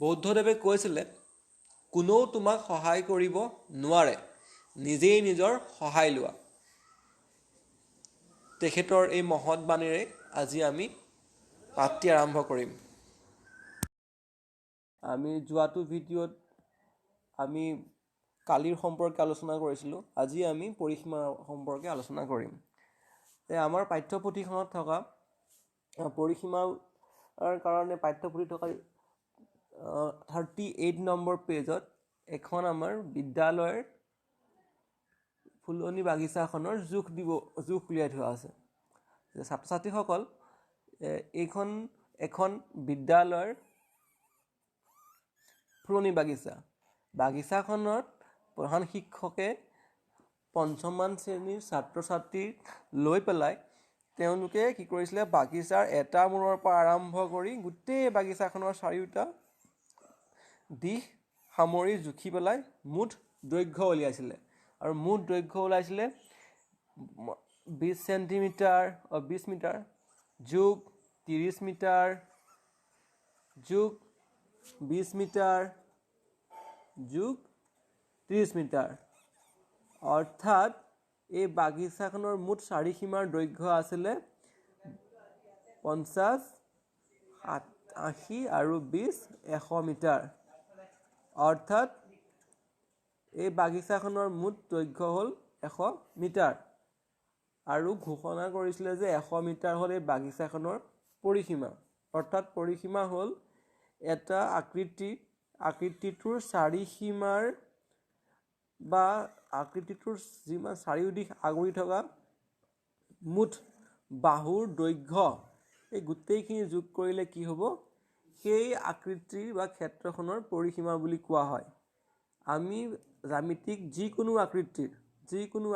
বৌদ্ধদেৱে কৈছিলে কোনেও তোমাক সহায় কৰিব নোৱাৰে, নিজেই নিজৰ সহায় লোৱা। তেখেতৰ এই মহৎ বাণীৰে আজি আমি পাঠটি আৰম্ভ কৰিম। আমি যোৱাটো ভিডিঅ'ত আমি কালিৰ সম্পৰ্কে আলোচনা কৰিছিলোঁ। আজি আমি পৰিসীমা সম্পৰ্কে আলোচনা কৰিম। আমাৰ পাঠ্যপুথিখনত থকা পৰিসীমাৰ কাৰণে পাঠ্যপুথি থকা 38 নম্বৰ পেজত এখন আমাৰ বিদ্যালয়ৰ ফুলনি বাগিচাখনৰ জোখ উলিয়াই থোৱা আছে। ছাত্ৰ ছাত্ৰীসকল, এইখন এখন বিদ্যালয়ৰ ফুলনি বাগিচাখনত প্ৰধান শিক্ষকে ৫ম শ্ৰেণীৰ ছাত্ৰ ছাত্ৰীক লৈ পেলাই তেওঁলোকে কি কৰিছিলে, বাগিচাৰ এটা মূৰৰ পৰা আৰম্ভ কৰি গোটেই বাগিচাখনৰ চাৰিওটা দিশ সামৰি জুখি পেলাই মুঠ দৈৰ্ঘ্য উলিয়াইছিলে। আৰু মুঠ দৈৰ্ঘ্য ওলাইছিলে 20 মিটাৰ যোগ 30 মিটাৰ যোগ 20 মিটাৰ যোগ 30 মিটাৰ। অৰ্থাৎ এই বাগিচাখনৰ মুঠ চাৰিসীমাৰ দৈৰ্ঘ্য আছিলে 50, 80 আৰু 20, 100 মিটাৰ। অৰ্থাৎ এই বাগিচাখনৰ মুঠ দৈৰ্ঘ্য হ'ল 100 মিটাৰ। আৰু ঘোষণা কৰিছিলে যে 100 মিটাৰ হ'ল এই বাগিচাখনৰ পৰিসীমা। অৰ্থাৎ পৰিসীমা হ'ল এটা আকৃতিটোৰ চাৰিসীমাৰ বা আকৃতিটোৰ যিমান চাৰিওদিশ আগুৰি থকা মুঠ বাহুৰ দৈৰ্ঘ্য, এই গোটেইখিনি যোগ কৰিলে কি হ'ব, সেই আকৃতিৰ বা ক্ষেত্ৰখনৰ পৰিসীমা বুলি কোৱা হয়। আমি জ্যামিতিক যিকোনো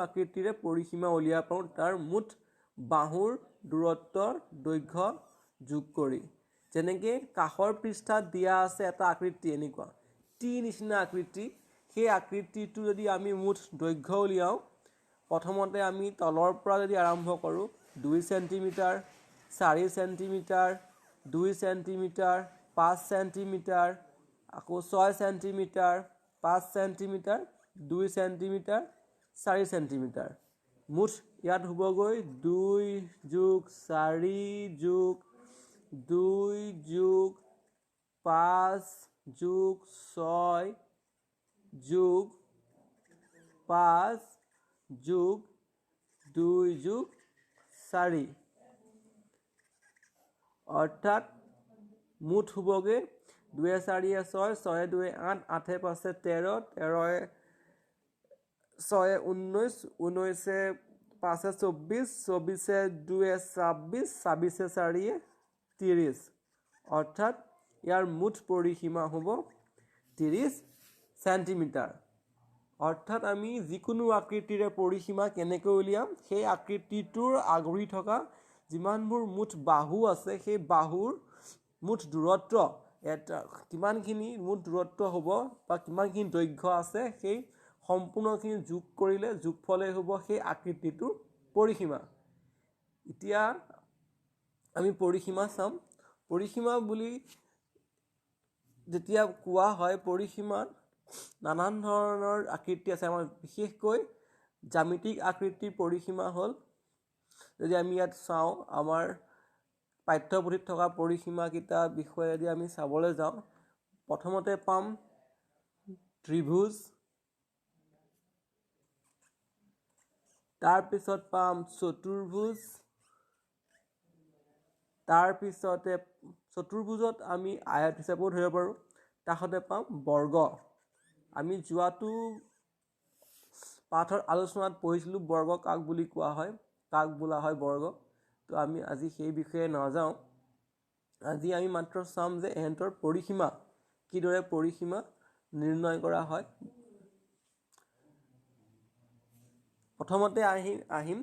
আকৃতিৰে পৰিসীমা উলিয়াব পাৰোঁ তাৰ মুঠ বাহুৰ দূৰত্বৰ দৈৰ্ঘ্য যোগ কৰি। যেনেকৈ কাষৰ পৃষ্ঠাত দিয়া আছে এটা আকৃতি, এনেকুৱা টি নিচিনা আকৃতি। সেই আকৃতিটো যদি আমি মুঠ দৈৰ্ঘ্য উলিয়াওঁ, প্ৰথমতে আমি তলৰ পৰা যদি আৰম্ভ কৰোঁ 2 চেণ্টিমিটাৰ, 4 চেণ্টিমিটাৰ, 2 চেণ্টিমিটাৰ, 5 চেণ্টিমিটাৰ, আকৌ 6 চেণ্টিমিটাৰ, 5 চেণ্টিমিটাৰ, 2 চেণ্টিমিটাৰ, 4 চেণ্টিমিটাৰ। মুঠ ইয়াত হ'বগৈ 2 যোগ 4 যোগ 2 যোগ 5 যোগ 6 যোগ 5 যোগ 2 যোগ 4। অৰ্থাৎ মুঠ হ'বগৈ 2 4 6, 6 2 8, 8 5 13, 13 6 19, 19 5 24, 24 2 26, 26 4 30। অৰ্থাৎ ইয়াৰ মুঠ পৰিসীমা হ'ব 30 চেণ্টিমিটাৰ। অৰ্থাৎ আমি যিকোনো আকৃতিৰে পৰিসীমা কেনেকৈ উলিয়াম, সেই আকৃতিটোৰ আগুৰি থকা যিমানবোৰ মুঠ বাহু আছে, সেই বাহুৰ মুঠ দূৰত্ব কিমানখিনি মুঠ দূৰত্ব হ'ব বা কিমানখিনি দৈৰ্ঘ্য আছে, সেই সম্পূৰ্ণখিনি যোগ কৰিলে যোগফলেই হ'ব সেই আকৃতিটোৰ পৰিসীমা। এতিয়া আমি পৰিসীমা চাম। পৰিসীমা বুলি যেতিয়া কোৱা হয়, পৰিসীমাত নানান ধৰণৰ আকৃতি আছে। আমাৰ বিশেষকৈ জ্যামিতিক আকৃতিৰ পৰিসীমা হ'ল, যদি আমি ইয়াত চাওঁ, আমাৰ পাঠ্যপুথিত থকা পৰিসীমাকেইটাৰ বিষয়ে যদি আমি চাবলৈ যাওঁ, প্ৰথমতে পাম ত্ৰিভুজ, তাৰপিছত পাম চতুৰ্ভুজ, তাৰপিছতে চতুৰ্ভুজত আমি আয়ত হিচাপেও ধৰিব পাৰোঁ, কাষতে পাম বৰ্গ। আমি যোৱাটো পাঠৰ আলোচনাত পঢ়িছিলোঁ বৰ্গ কাক বুলি কোৱা হয়, কাক বোলা হয় বৰ্গ। তো আমি আজি সেই বিষয়ে নাযাওঁ। আজি আমি মাত্ৰ চাম যে এহেঁতৰ পৰিসীমা, কিদৰে পৰিসীমা নিৰ্ণয় কৰা হয়। প্ৰথমতে আহিম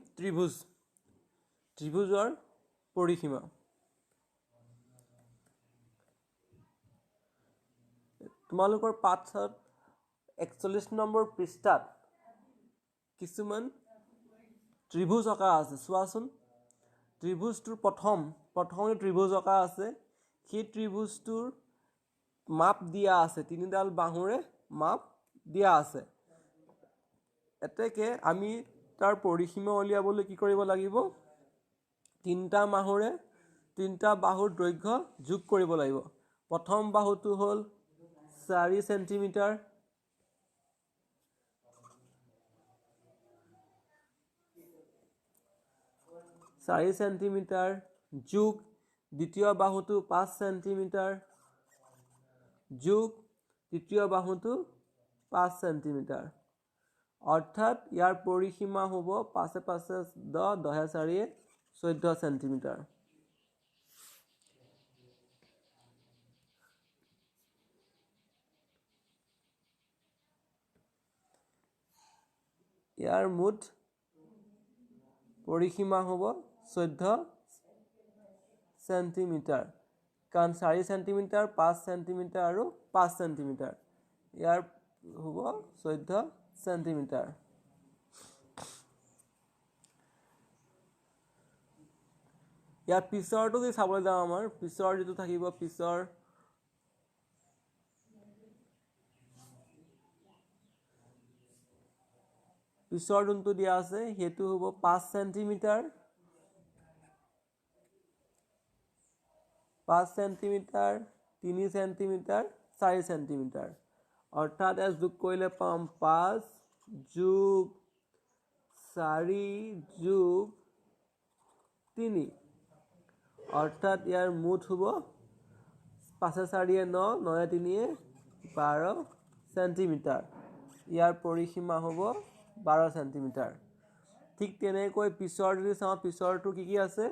ত্ৰিভুজৰ পৰিসীমা। তোমালোকৰ পাঠত 41 নম্বৰ পৃষ্ঠাত কিছুমান ত্ৰিভুজ অঁকা আছে, চোৱাচোন। ত্ৰিভুজটোৰ প্ৰথম ত্ৰিভুজ অঁকা আছে, সেই ত্ৰিভুজটোৰ মাপ দিয়া আছে, তিনিডাল বাহুৰে মাপ দিয়া আছে। এতেকে আমি তাৰ পৰিসীমা উলিয়াবলৈ কি কৰিব লাগিব? তিনিটা বাহুৰ দৈৰ্ঘ্য যোগ কৰিব লাগিব। প্ৰথম বাহুটো হ'ল 4 চেণ্টিমিটাৰ, যোগ দ্বিতীয় বাহুটো 5 চেণ্টিমিটাৰ যোগ তৃতীয় বাহুটো 5 চেণ্টিমিটাৰ। অৰ্থাৎ ইয়াৰ পৰিসীমা হ'ব 5 × 5 = 10, 10 × 4 = 14 চেণ্টিমিটাৰ। ইয়াৰ মুঠ পৰিসীমা হ'ব 14 চেণ্টিমিটাৰ, কাৰণ 4 চেণ্টিমিটাৰ, 5 চেণ্টিমিটাৰ আৰু 5 চেণ্টিমিটাৰ। ইয়াৰ হ'ব 14 চেণ্টিমিটাৰ। ইয়াৰ পিছৰটো যদি চাবলৈ যাওঁ, আমাৰ পিছৰ যিটো থাকিব, পিছৰ যোনটো দিয়া আছে সেইটো হ'ব 5 চেণ্টিমিটাৰ, 5 চেণ্টিমিটাৰ, 3 চেণ্টিমিটাৰ, 4 চেণ্টিমিটাৰ। অৰ্থাৎ ইয়াত যোগ কৰিলে পাম 5 যোগ 4 যোগ 3। অৰ্থাৎ ইয়াৰ মুঠ হ'ব 5 × 4 = 9, 9 × 3 = 12 চেণ্টিমিটাৰ। ইয়াৰ পৰিসীমা হ'ব 12 চেণ্টিমিটাৰ। ঠিক তেনেকৈ পিছৰ যদি চাওঁ, পিছৰটো কি আছে?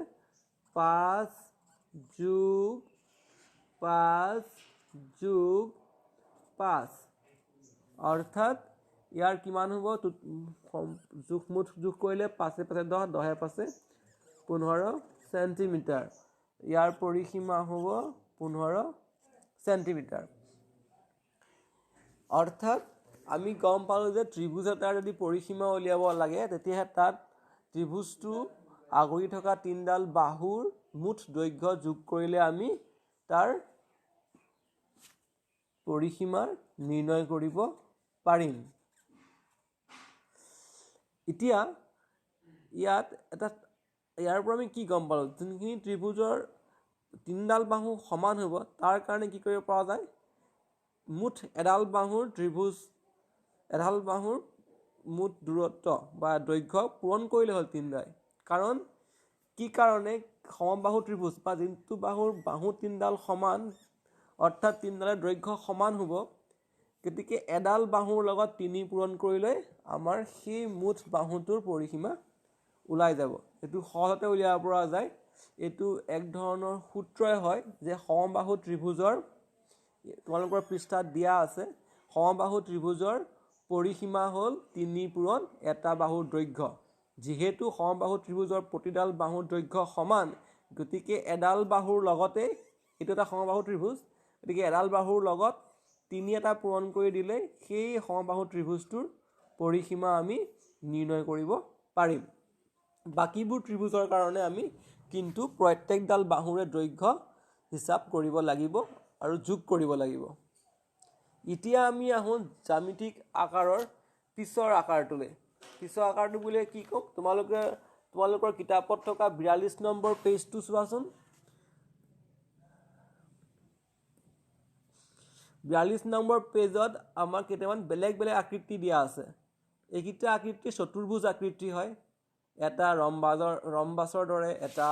5 যোগ 5 যোগ 5। অৰ্থাৎ ইয়াৰ কিমান হ'ব? মুঠ যোগ কৰিলে 5 × 5 = 10, 10 × 5 = 15 চেণ্টিমিটাৰ। ইয়াৰ পৰিসীমা হ'ব 15 চেণ্টিমিটাৰ। অৰ্থাৎ আমি গম পালোঁ যে ত্ৰিভুজ এটাৰ যদি পৰিসীমা উলিয়াব লাগে, তেতিয়াহে তাত ত্ৰিভুজটো আগুৰি থকা তিনিডাল বাহুৰ মুঠ দৈৰ্ঘ্য যোগ কৰিলে আমি তাৰ পৰিসীমা নিৰ্ণয় কৰিব পাৰিম। এতিয়া ইয়াৰ পৰা আমি কি গম পালোঁ? যোনখিনি ত্ৰিভুজৰ তিনিডাল বাহু সমান হ'ব, তাৰ কাৰণে কি কৰিব পৰা যায়? মুঠ এডাল বাহুৰ মুঠ দূৰত্ব বা দৈৰ্ঘ্য পূৰণ কৰিলে হ'ল তিনিটাই। কাৰণ কি কাৰণে সমবাহু ত্ৰিভুজ বা যোনটো বাহু তিনিডাল সমান, অৰ্থাৎ তিনিডালৰ দৈৰ্ঘ্য সমান হ'ব, গতিকে এডাল বাহুৰ লগত 3 পূৰণ কৰিলে আমাৰ সেই মুঠ বাহুটোৰ পৰিসীমা ওলাই যাব। এইটো সহজতে উলিয়াব পৰা যায়। এইটো এক ধৰণৰ সূত্ৰই হয় যে সমবাহু ত্ৰিভুজৰ, তোমালোকৰ পৃষ্ঠাত দিয়া আছে, সমবাহু ত্ৰিভুজৰ পৰিসীমা হ'ল 3 পূৰণ এটা বাহুৰ দৈৰ্ঘ্য। যিহেতু সমবাহু ত্ৰিভুজৰ প্ৰতিডাল বাহুৰ দৈৰ্ঘ্য সমান, গতিকে এডাল বাহুৰ লগতে, এইটো এটা সমবাহু ত্ৰিভুজ, গতিকে এডাল বাহুৰ লগত 3 এটা পূৰণ কৰি দিলে সেই সমবাহু ত্ৰিভুজটোৰ পৰিসীমা আমি নিৰ্ণয় কৰিব পাৰিম। বাকীবোৰ ত্ৰিভুজৰ কাৰণে আমি কিন্তু প্ৰত্যেকডাল বাহুৰে দৈৰ্ঘ্য হিচাপ কৰিব লাগিব আৰু যোগ কৰিব লাগিব। এতিয়া আমি আহোঁ জ্যামিতিক আকাৰৰ পিছৰ আকাৰটোলৈ। পিছৰ আকাৰটো বুলিলে কি ক'ম? তোমালোকৰ কিতাপত থকা 42 নম্বৰ পেজটো চোৱাচোন। 42 নম্বৰ পেজত আমাৰ কেইটামান বেলেগ বেলেগ আকৃতি দিয়া আছে। এইকেইটা আকৃতি চতুৰ্ভুজ আকৃতি হয়। এটা ৰম্বাছৰ দৰে, এটা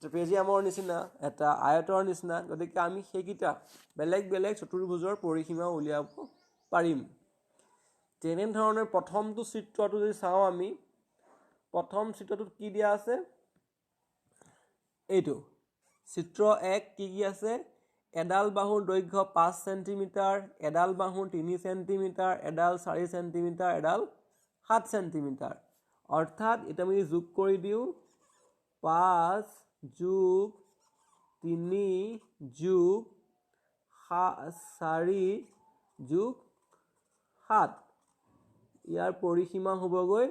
ট্ৰেপেজিয়ামৰ নিচিনা, এটা আয়তৰ নিচিনা। গতিকে আমি সেইকেইটা বেলেগ বেলেগ চতুৰ্ভুজৰ পৰিসীমা উলিয়াব পাৰিম। তেনেধৰণে প্ৰথমটো চিত্ৰটো যদি চাওঁ, আমি প্ৰথম চিত্ৰটোত কি দিয়া আছে? এইটো চিত্ৰ 1 কি আছে? এডাল বাহুৰ দৈৰ্ঘ্য 5 চেণ্টিমিটাৰ, এডাল বাহুৰ 3 চেণ্টিমিটাৰ, এডাল 4 চেণ্টিমিটাৰ, এডাল 7 চেণ্টিমিটাৰ। অৰ্থাৎ এটা আমি যোগ কৰি দিওঁ, 5 যোগ 3 যোগ 4 যোগ 7। ইয়াৰ পৰিসীমা হ'বগৈ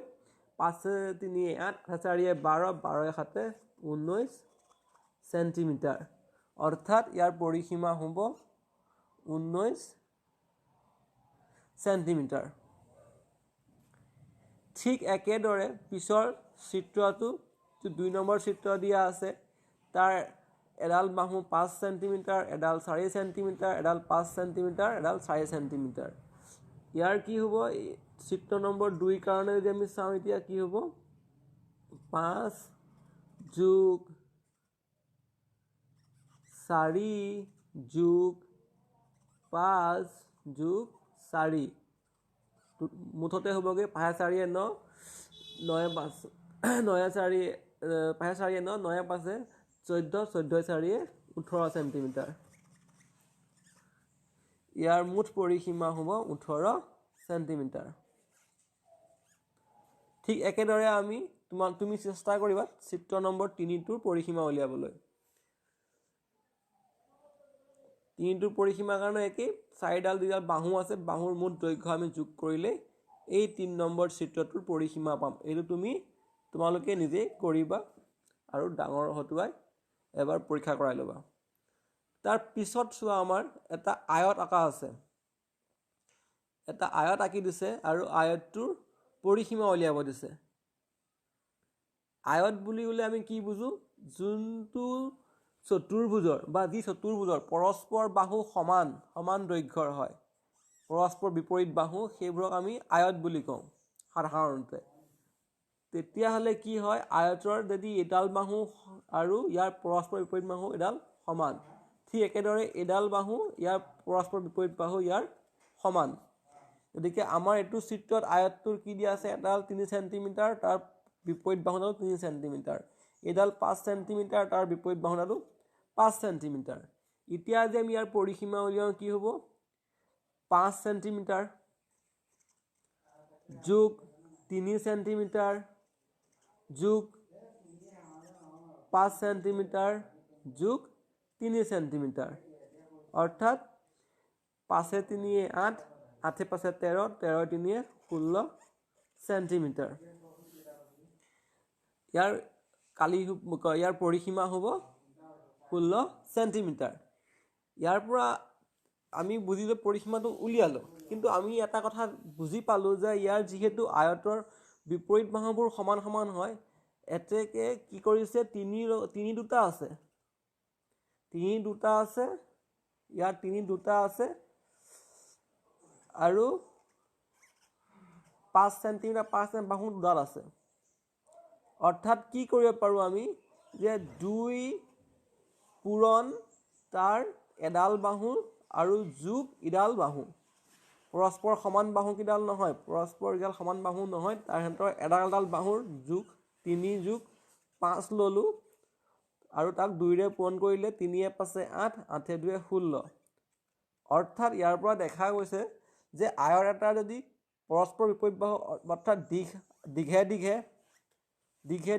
5 × 3 = 8, 8 × 4 = 12, 12 × 7 = 19 চেণ্টিমিটাৰ। অৰ্থাৎ ইয়াৰ পৰিসীমা হ'ব 19 সেণ্টিমিটাৰ। ঠিক একেদৰে পিছৰ চিত্ৰটো 2 নম্বৰ চিত্ৰ দিয়া আছে, তাৰ এডাল বাহু 5 সেণ্টিমিটাৰ, এডাল 4 সেণ্টিমিটাৰ, এডাল 5 সেণ্টিমিটাৰ, এডাল 4 সেণ্টিমিটাৰ। ইয়াৰ কি হ'ব, চিত্ৰ নম্বৰ 2 কাৰণে যদি আমি চাওঁ এতিয়া কি হ'ব, 5 যোগ 4 যোগ 5 যোগ 4, মুঠতে হ'বগৈ 5 4 9, 9 5 9 4 5 4 9, 9 5 14, 14 4 18 সেণ্টিমিটাৰ। ইয়াৰ মুঠ পৰিসীমা হ'ব 18 সেণ্টিমিটাৰ। ঠিক একেদৰে তুমি চেষ্টা কৰিবা চিত্ৰ নম্বৰ 3টোৰ পৰিসীমা উলিয়াবলৈ। 3টোৰ পৰিসীমাৰ কাৰণে একেই, 4ডাল 2ডাল বাহু আছে, বাহুৰ মুঠ দৈৰ্ঘ্য আমি যোগ কৰিলে এই 3 নম্বৰ চিত্ৰটোৰ পৰিসীমা পাম। এইটো তোমালোকে নিজেই কৰিবা আৰু ডাঙৰ হতুৱাই এবাৰ পৰীক্ষা কৰাই ল'বা। তাৰ পিছত চোৱা, আমাৰ এটা আয়ত আঁকা আছে, এটা আয়ত আঁকি দিছে আৰু আয়তটোৰ পৰিসীমা উলিয়াব দিছে। আয়ত বুলি ক'লে আমি কি বুজো, যোনটো চতুৰ্ভুজৰ বা যি চতুৰ্ভুজৰ পৰস্পৰ বাহু সমান দৈৰ্ঘ্যৰ হয়, পৰস্পৰ বিপৰীত বাহু, সেইবোৰক আমি আয়ত বুলি কওঁ সাধাৰণতে। তেতিয়াহ'লে কি হয়, আয়তৰ যদি এডাল বাহু আৰু ইয়াৰ পৰস্পৰ বিপৰীত বাহু এডাল সমান, ঠিক একেদৰে এডাল বাহু ইয়াৰ পৰস্পৰ বিপৰীত বাহু ইয়াৰ সমান। গতিকে আমাৰ এইটো চিত্ৰত আয়তটোৰ কি দিয়া আছে, এডাল 3 সেণ্টিমিটাৰ, তাৰ বিপৰীত বাহুডাল 3 সেণ্টিমিটাৰ, এডাল 5 সেণ্টিমিটাৰ, তাৰ বিপৰীত বাহুডালো 5 সেণ্টিমিটাৰ। এতিয়া যে আমি ইয়াৰ পৰিসীমা উলিয়াওঁ কি হ'ব, 5 সেণ্টিমিটাৰ যোগ 3 সেণ্টিমিটাৰ যোগ 5 সেণ্টিমিটাৰ যোগ 3 সেণ্টিমিটাৰ, অৰ্থাৎ 5 3 8, 8 5 13, 13 3 16 সেণ্টিমিটাৰ। ইয়াৰ পৰিসীমা হ'ব 16 সেণ্টিমিটাৰ। ইয়াৰ পৰা আমি বুজিলোঁ, পৰিসীমাটো উলিয়ালোঁ, কিন্তু আমি এটা কথা বুজি পালোঁ যে ইয়াৰ যিহেতু আয়তৰ বিপৰীত বাহুবোৰ সমান সমান হয়, এতেকে কি কৰিছে, তিনি দুটা আছে, ইয়াৰ 3 দুটা আছে আৰু 5 সেণ্টিমিটাৰ 5 বাহু দুডাল আছে। অৰ্থাৎ কি কৰিব পাৰোঁ আমি, যে 2 পূৰণ তাৰ এডাল বাহু আৰু যোগ ইডাল বাহু, পৰস্পৰ সমান বাহু কিডাল নহয়, পৰস্পৰ ইডাল সমান বাহু নহয়, তাৰ সিহঁতৰ এডাল এডাল বাহুৰ যোগ 3 যোগ 5 ল'লোঁ আৰু তাক 2ৰে পূৰণ কৰিলে 3 5 8, 8 2 16। অৰ্থাৎ ইয়াৰ পৰা দেখা গৈছে যে আয়ত এটা যদি পৰস্পৰ বিপৰীত বাহু, অৰ্থাৎ দীঘে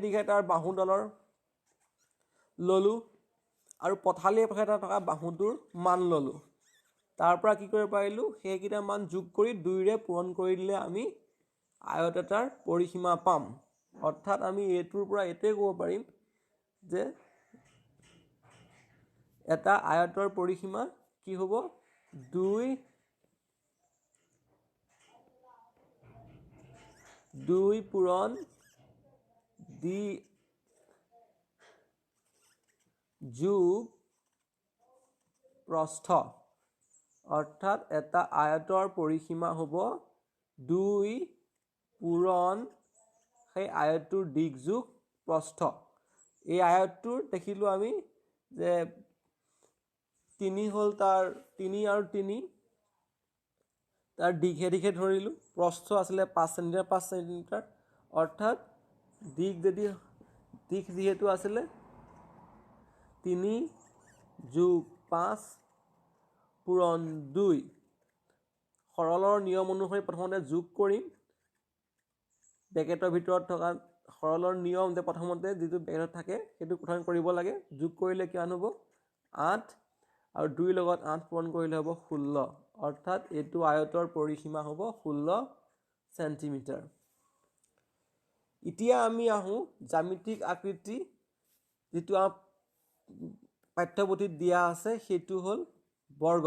দীঘে তাৰ বাহুডালৰ ল'লোঁ আৰু পথালিয়ে থকা বাহুটোৰ মান ল'লোঁ। তাৰ পৰা কি কৰিব পাৰিলোঁ, সেইকেইটা মান যোগ কৰি 2ৰে পূৰণ কৰি দিলে আমি আয়ত এটাৰ পৰিসীমা পাম। অৰ্থাৎ আমি এইটোৰ পৰা এইটোৱে ক'ব পাৰিম যে এটা আয়তৰ পৰিসীমা কি হ'ব, 2 পূৰণ যোগ প্ৰস্থ। অৰ্থাৎ এটা আয়তৰ পৰিসীমা হ'ব 2 পূৰণ সেই আয়তটোৰ দিশ যোগ প্ৰস্থ। এই আয়তটোৰ দেখিলোঁ আমি যে 3 হ'ল, তাৰ 3 আৰু 3 তাৰ দীঘে ধৰিলোঁ, প্ৰস্থ আছিলে 5 সেণ্টিমিটাৰ 5 সেণ্টিমিটাৰ, অৰ্থাৎ দিশ যিহেতু আছিলে 3 যোগ 5 পূৰণ 2, সৰলৰ নিয়ম অনুসৰি প্ৰথমতে যোগ কৰিম, ব্ৰেকেটৰ ভিতৰত থকা সৰলৰ নিয়ম যে প্ৰথমতে যিটো ব্ৰেকেটত থাকে সেইটো প্ৰথমে কৰিব লাগে। যোগ কৰিলে কিমান হ'ব, 8 আৰু 2 লগত 8 পূৰণ কৰিলে হ'ব 16। অৰ্থাৎ এইটো আয়তৰ পৰিসীমা হ'ব 16 সেণ্টিমিটাৰ। এতিয়া আমি আহোঁ জ্যামিতিক আকৃতি, যিটো পাঠ্যপুথিত দিয়া আছে, সেইটো হ'ল বৰ্গ।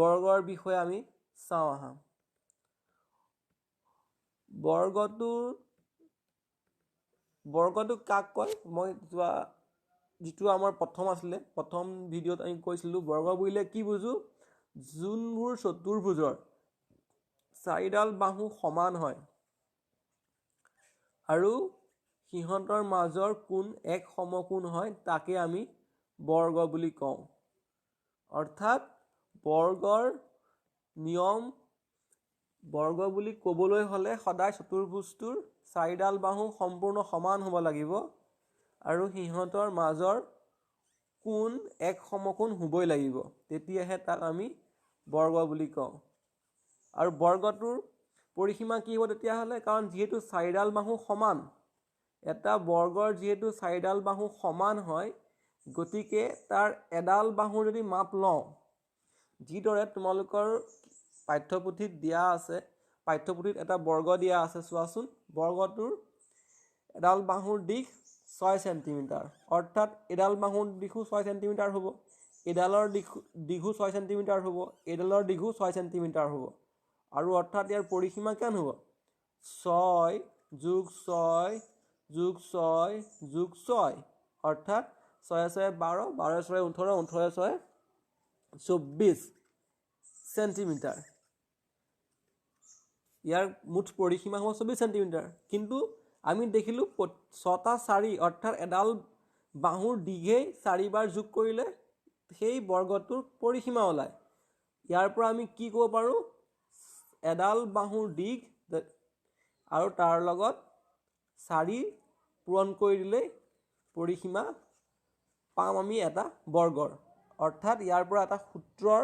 বৰ্গৰ বিষয়ে আমি চাওঁ আহা। বৰ্গটো কাক কয়? মই যিটো আমাৰ প্ৰথম আছিলে, প্ৰথম ভিডিঅ'ত আমি কৈছিলোঁ বৰ্গ বুলিলে কি বুজো? যোনবোৰ চতুৰ্ভুজৰ চাৰিডাল বাহু সমান হয় আৰু সিহঁতৰ মাজৰ কোণ এক সমকোণ হয়, তাকে আমি বৰ্গ বুলি কওঁ। অৰ্থাৎ বৰ্গৰ নিয়ম, বৰ্গ বুলি ক'বলৈ হ'লে সদায় চতুৰ্ভুজটোৰ চাৰিডাল বাহু সম্পূৰ্ণ সমান হ'ব লাগিব আৰু সিহঁতৰ মাজৰ কোণ এক সমকোণ হ'বই লাগিব, তেতিয়াহে তাক আমি বৰ্গ বুলি কওঁ। আৰু বৰ্গটোৰ পৰিসীমা কি হ'ব তেতিয়াহ'লে? কাৰণ যিহেতু চাৰিডাল বাহু সমান, এটা বৰ্গৰ যিহেতু চাৰিডাল বাহু সমান হয়, গতিকে তাৰ এডাল বাহুৰ যদি মাপ লওঁ, যিদৰে তোমালোকৰ পাঠ্যপুথিত দিয়া আছে, পাঠ্যপুথিত এটা বৰ্গ দিয়া আছে, চোৱাচোন। বৰ্গটোৰ এডাল বাহুৰ দিশ 6 চেণ্টিমিটাৰ, অৰ্থাৎ এডাল বাহুৰ দিশো 6 চেণ্টিমিটাৰ হ'ব, এডালৰ দীঘো 6 চেণ্টিমিটাৰ হ'ব, এডালৰ দীঘো 6 চেণ্টিমিটাৰ হ'ব। আৰু অৰ্থাৎ ইয়াৰ পৰিসীমা কিমান হ'ব? 6 যোগ 6 যোগ 6 যোগ 6, অৰ্থাৎ 6 6 12, 12 6 18, 18 6 24 চেণ্টিমিটাৰ। ইয়াৰ মুঠ পৰিসীমা হ'ব 24 চেণ্টিমিটাৰ। কিন্তু আমি দেখিলোঁ 6টা 4, অৰ্থাৎ এডাল বাহুৰ দীঘেই 4 বাৰ যোগ কৰিলে সেই বৰ্গটোৰ পৰিসীমা ওলায়। ইয়াৰ পৰা আমি কি ক'ব পাৰোঁ? এডাল বাহুৰ দীঘ আৰু তাৰ লগত 4 পূৰণ কৰি দিলেই পৰিসীমা পাম আমি এটা বৰ্গৰ। অৰ্থাৎ ইয়াৰ পৰা এটা সূত্ৰৰ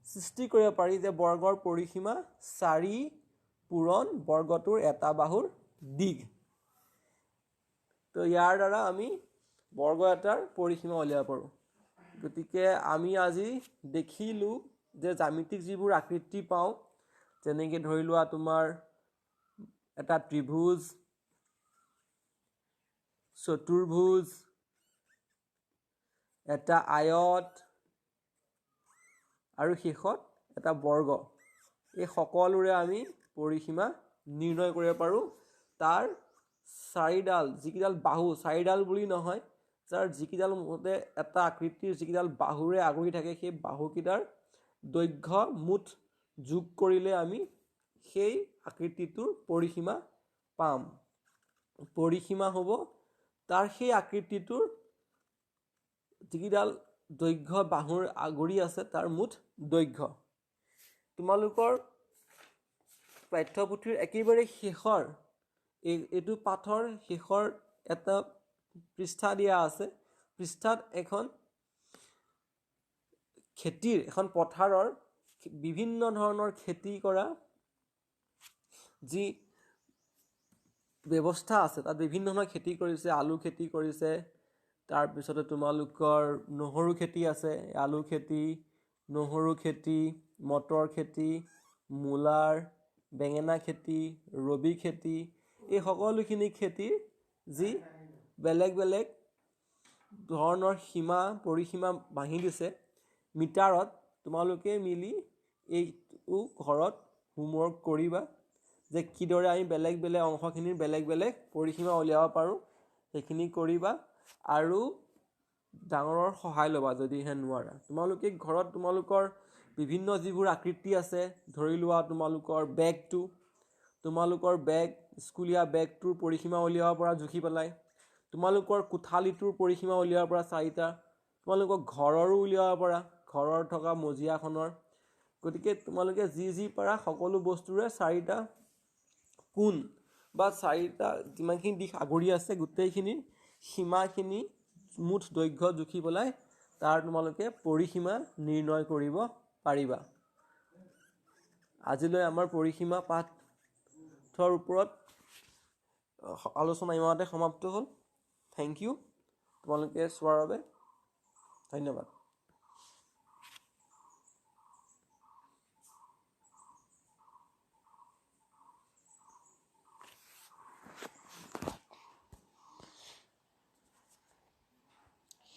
সৃষ্টি কৰিব পাৰি যে বৰ্গৰ পৰিসীমা 4 পূৰণ বৰ্গটোৰ এটা বাহুৰ দীঘ। তো ইয়াৰ দ্বাৰা আমি বৰ্গ এটাৰ পৰিসীমা উলিয়াব পাৰোঁ। গতিকে আমি আজি দেখিলোঁ যে জ্যামিতিক যিবোৰ আকৃতি পাওঁ, যেনেকৈ ধৰি লোৱা তোমাৰ এটা ত্ৰিভুজ, চতুৰ্ভুজ, এটা আয়ত আৰু শেষত এটা বৰ্গ, এই সকলোৰে আমি পৰিসীমা নিৰ্ণয় কৰিব পাৰোঁ। তাৰ চাৰিডাল, যিকেইডাল বাহু, চাৰিডাল বুলি নহয়, যাৰ যিকেইডাল মতে এটা আকৃতিৰ যিকেইডাল বাহুৰে আগুৰি থাকে, সেই বাহুকেইটাৰ দৈৰ্ঘ্য মুঠ যোগ কৰিলে আমি সেই আকৃতিটোৰ পৰিসীমা পাম। পৰিসীমা হ'ব তাৰ সেই আকৃতিটোৰ যিকেইডাল দৈৰ্ঘ্য বাহুৰ আগুৰি আছে তাৰ মুঠ দৈৰ্ঘ্য। তোমালোকৰ পাঠ্যপুথিৰ একেবাৰে শেষৰ এইটো পাঠৰ শেষৰ এটা পৃষ্ঠা দিয়া আছে। পৃষ্ঠাত এখন পথাৰৰ বিভিন্ন ধৰণৰ খেতি কৰা যি ব্যৱস্থা আছে, তাত বিভিন্ন ধৰণৰ খেতি কৰিছে। আলু খেতি কৰিছে, তাৰপিছতে তোমালোকৰ নহৰু খেতি আছে, আলু খেতি, নহৰু খেতি, মটৰ খেতি, মূলাৰ, বেঙেনা খেতি, ৰবি খেতি, এই সকলোখিনি খেতিৰ যি বেলেগ বেলেগ ধৰণৰ পৰিসীমা বান্ধি দিছে মিটাৰত। তোমালোকে মিলি এইটো ঘৰত হোমৱৰ্ক কৰিবা যে কিদৰে আমি বেলেগ বেলেগ অংশখিনিৰ বেলেগ বেলেগ পৰিসীমা উলিয়াব পাৰোঁ, সেইখিনি কৰিবা আৰু ডাঙৰৰ সহায় ল'বা যদিহে নোৱাৰা। তোমালোকে ঘৰত তোমালোকৰ বিভিন্ন যিবোৰ আকৃতি আছে, ধৰি লোৱা তোমালোকৰ স্কুলীয়া বেগটোৰ পৰিসীমা উলিয়াব পৰা জুখি পেলাই, তোমালোকৰ কোঠালিটোৰ পৰিসীমা উলিয়াব পৰা 4টা, তোমালোকৰ ঘৰৰো উলিয়াব পৰা, ঘৰৰ থকা মজিয়াখনৰ। গতিকে তোমালোকে যি পাৰা সকলো বস্তুৰে 4টা কোণ বা 4টা যিমানখিনি দিশ আগুৰি আছে গোটেইখিনিৰ সীমাখিনি মুঠ দৈৰ্ঘ্য জুখি পেলাই তাৰ তোমালোকে পৰিসীমা নিৰ্ণয় কৰিব পাৰিবা। আজিলৈ আমাৰ পৰিসীমা পাঠৰ ওপৰত আলোচনা ইমানতে সমাপ্ত হ'ল। থেংক ইউ, তোমালোকে চোৱাৰ বাবে ধন্যবাদ।